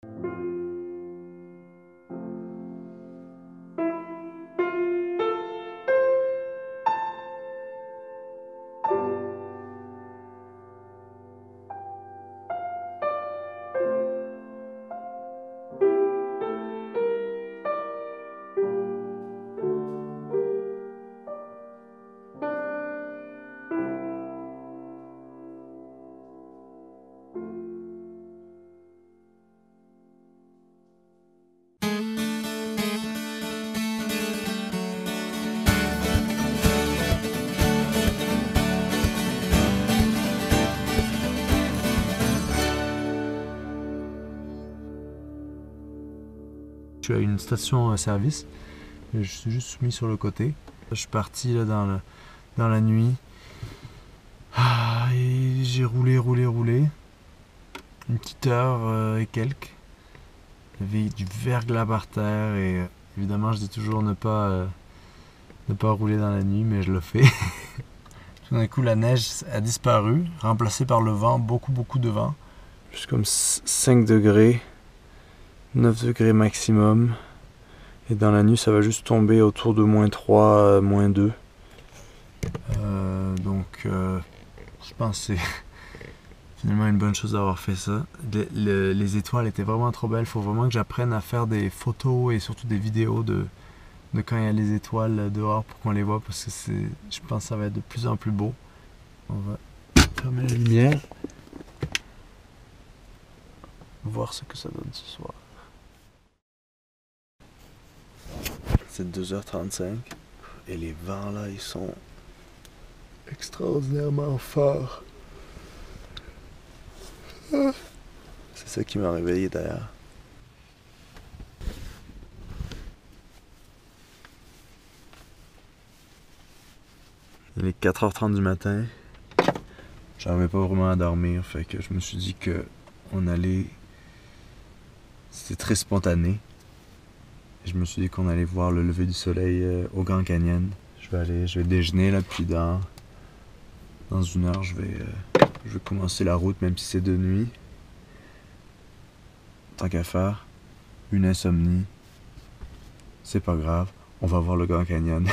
Je suis à une station-service, je suis juste mis sur le côté. Je suis parti là, dans la nuit et j'ai roulé. Une petite heure et quelques. Il y avait du verglas par terre et évidemment je dis toujours ne pas rouler dans la nuit, mais je le fais. Tout d'un coup la neige a disparu, remplacée par le vent, beaucoup de vent. Juste comme 5 degrés. 9 degrés maximum, et dans la nuit ça va juste tomber autour de -3, -2. Donc je pense que c'est finalement une bonne chose d'avoir fait ça. Les étoiles étaient vraiment trop belles, il faut vraiment que j'apprenne à faire des photos et surtout des vidéos de quand il y a les étoiles dehors pour qu'on les voit, parce que je pense que ça va être de plus en plus beau. On va fermer la lumière, voir ce que ça donne ce soir. C'est 2h35 et les vents là ils sont extraordinairement forts. C'est ça qui m'a réveillé d'ailleurs. Il est 4h30 du matin. J'arrivais pas vraiment à dormir, fait que je me suis dit que on allait. C'était très spontané. Je me suis dit qu'on allait voir le lever du soleil au Grand Canyon. Je vais déjeuner là, puis dans 1 heure, je vais commencer la route, même si c'est de nuit. Tant qu'à faire, une insomnie, c'est pas grave, on va voir le Grand Canyon.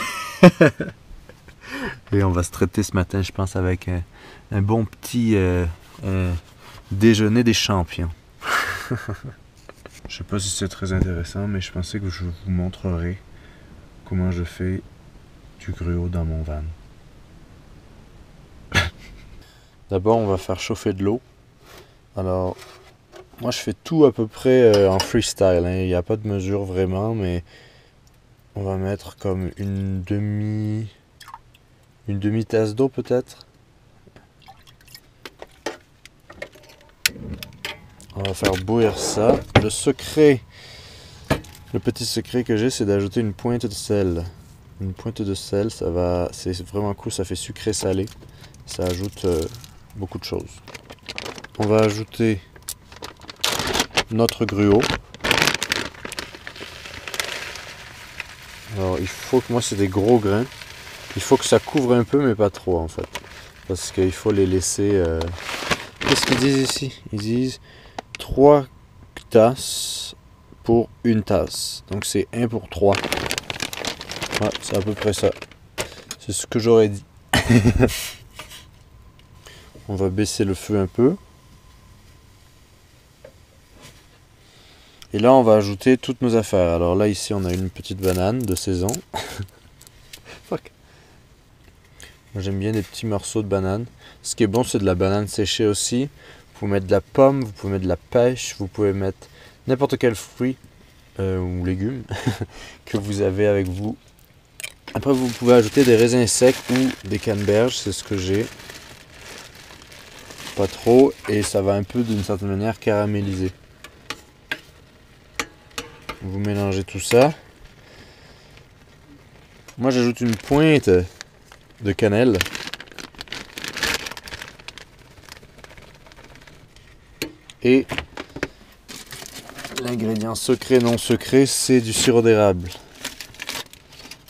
Et on va se traiter ce matin, je pense, avec un bon petit déjeuner des champions. Je sais pas si c'est très intéressant, mais je pensais que je vous montrerai comment je fais du gruau dans mon van. D'abord, on va faire chauffer de l'eau. Alors, moi je fais tout à peu près en freestyle, hein. Il n'y a pas de mesure vraiment, mais on va mettre comme une demi-tasse d'eau peut-être. On va faire bouillir ça. Le petit secret que j'ai, c'est d'ajouter une pointe de sel. Une pointe de sel, c'est vraiment cool, ça fait sucré-salé. Ça ajoute beaucoup de choses. On va ajouter notre gruau. Alors il faut que, moi c'est des gros grains. Il faut que ça couvre un peu, mais pas trop en fait. Parce qu'il faut les laisser... Qu'est-ce qu'ils disent ici? Ils disent 3 tasses pour 1 tasse. Donc c'est 1 pour 3. Ouais, c'est à peu près ça. C'est ce que j'aurais dit. On va baisser le feu un peu. Et là, on va ajouter toutes nos affaires. Alors là, ici, on a une petite banane de saison. Fuck. Moi, j'aime bien des petits morceaux de banane. Ce qui est bon, c'est de la banane séchée aussi. Vous pouvez mettre de la pomme, vous pouvez mettre de la pêche, vous pouvez mettre n'importe quel fruit ou légumes que vous avez avec vous. Après, vous pouvez ajouter des raisins secs ou des canneberges, c'est ce que j'ai. Pas trop, et ça va un peu d'une certaine manière caraméliser. Vous mélangez tout ça. Moi, j'ajoute une pointe de cannelle. Et l'ingrédient secret non secret, c'est du sirop d'érable.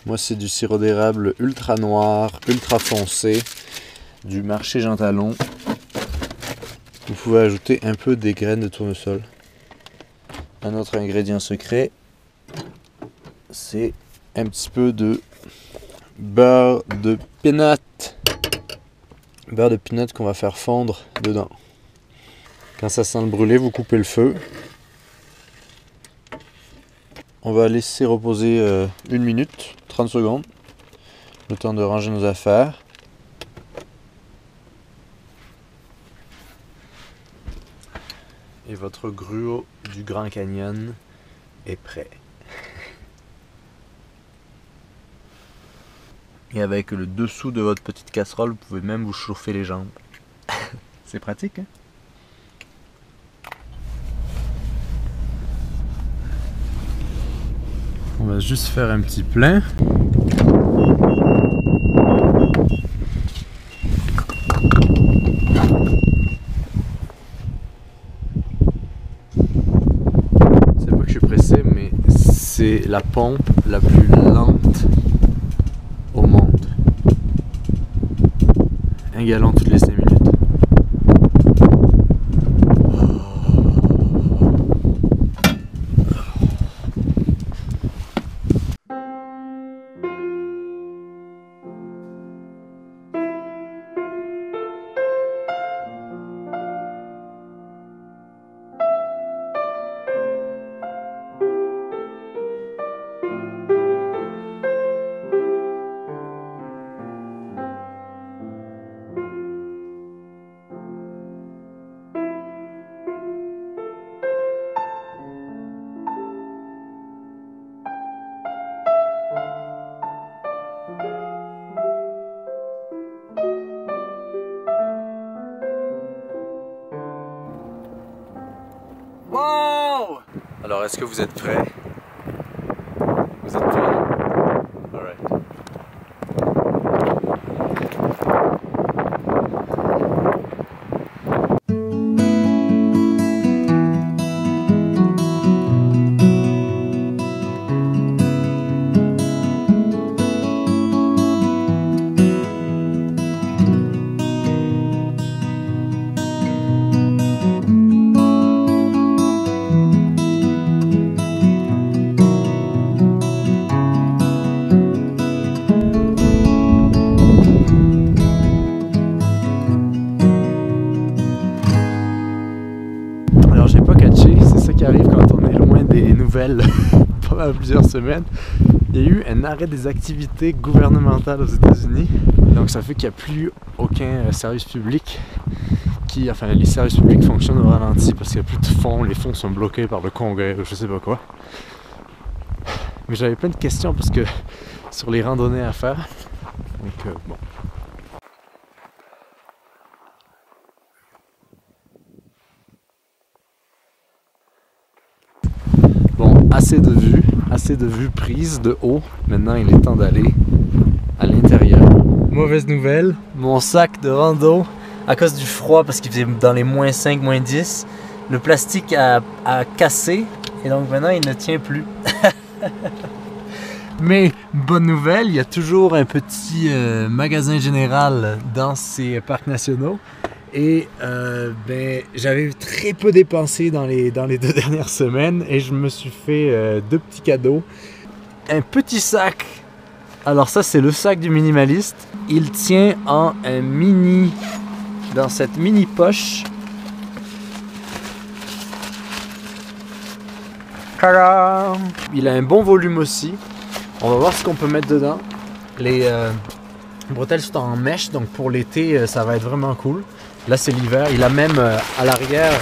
Moi, c'est du sirop d'érable ultra noir, ultra foncé, du marché Jean Talon. Vous pouvez ajouter un peu des graines de tournesol. un autre ingrédient secret, c'est un petit peu de beurre de peanut. Beurre de peanut qu'on va faire fondre dedans. Quand ça sent le brûler, vous coupez le feu. On va laisser reposer 1 minute, 30 secondes. Le temps de ranger nos affaires. Et votre gruau du Grand Canyon est prêt. Et avec le dessous de votre petite casserole, vous pouvez même vous chauffer les jambes. C'est pratique, hein? On va juste faire un petit plein. C'est pas que je suis pressé, mais c'est la pompe la plus lente au monde. 1 gallon toutes les 5 minutes. Wow! Alors, est-ce que vous êtes prêts? Vous êtes prêts? Alright. Alors j'ai pas catché, c'est ça qui arrive quand on est loin des nouvelles pendant plusieurs semaines. Il y a eu un arrêt des activités gouvernementales aux États-Unis. Donc ça fait qu'il n'y a plus aucun service public enfin les services publics fonctionnent au ralenti parce qu'il n'y a plus de fonds, les fonds sont bloqués par le Congrès ou je sais pas quoi. Mais j'avais plein de questions parce que sur les randonnées à faire. Donc bon. Bon, assez de vues prises de haut. Maintenant, il est temps d'aller à l'intérieur. Mauvaise nouvelle, mon sac de rando, à cause du froid, parce qu'il faisait dans les -5, -10, le plastique a cassé et donc maintenant il ne tient plus. Mais bonne nouvelle, il y a toujours un petit magasin général dans ces parcs nationaux. Et j'avais très peu dépensé dans les 2 dernières semaines et je me suis fait 2 petits cadeaux. Un petit sac, alors ça c'est le sac du minimaliste. Il tient en un mini, dans cette mini poche. Tadam! Il a un bon volume aussi. On va voir ce qu'on peut mettre dedans. Les bretelles sont en mèche, donc pour l'été ça va être vraiment cool. Là c'est l'hiver, il a même à l'arrière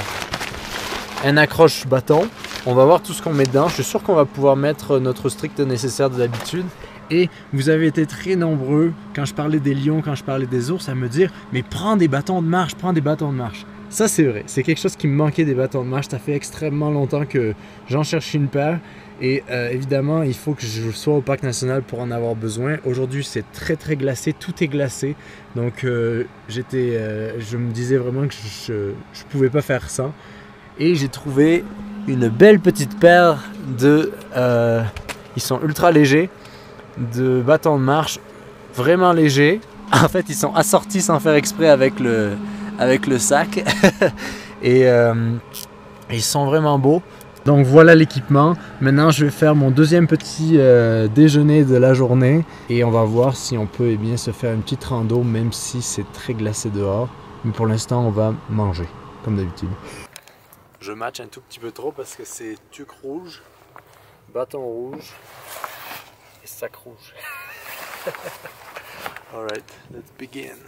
un accroche bâton. On va voir tout ce qu'on met dedans. Je suis sûr qu'on va pouvoir mettre notre strict nécessaire de d'habitude. Et vous avez été très nombreux quand je parlais des lions, quand je parlais des ours, à me dire mais prends des bâtons de marche, prends des bâtons de marche. Ça c'est vrai, c'est quelque chose qui me manquait, des bâtons de marche. Ça fait extrêmement longtemps que j'en cherche une paire. Et évidemment, il faut que je sois au parc national pour en avoir besoin. Aujourd'hui, c'est très très glacé, tout est glacé. Donc je me disais vraiment que je pouvais pas faire ça. Et j'ai trouvé une belle petite paire de... ils sont ultra légers, de bâtons de marche, vraiment légers. En fait, ils sont assortis sans faire exprès avec le sac. Et ils sont vraiment beaux. Donc voilà l'équipement. Maintenant je vais faire mon deuxième petit déjeuner de la journée et on va voir si on peut bien se faire une petite rando même si c'est très glacé dehors. Mais pour l'instant on va manger comme d'habitude. Je match un tout petit peu trop parce que c'est tuque rouge, bâton rouge et sac rouge. Alright, let's begin.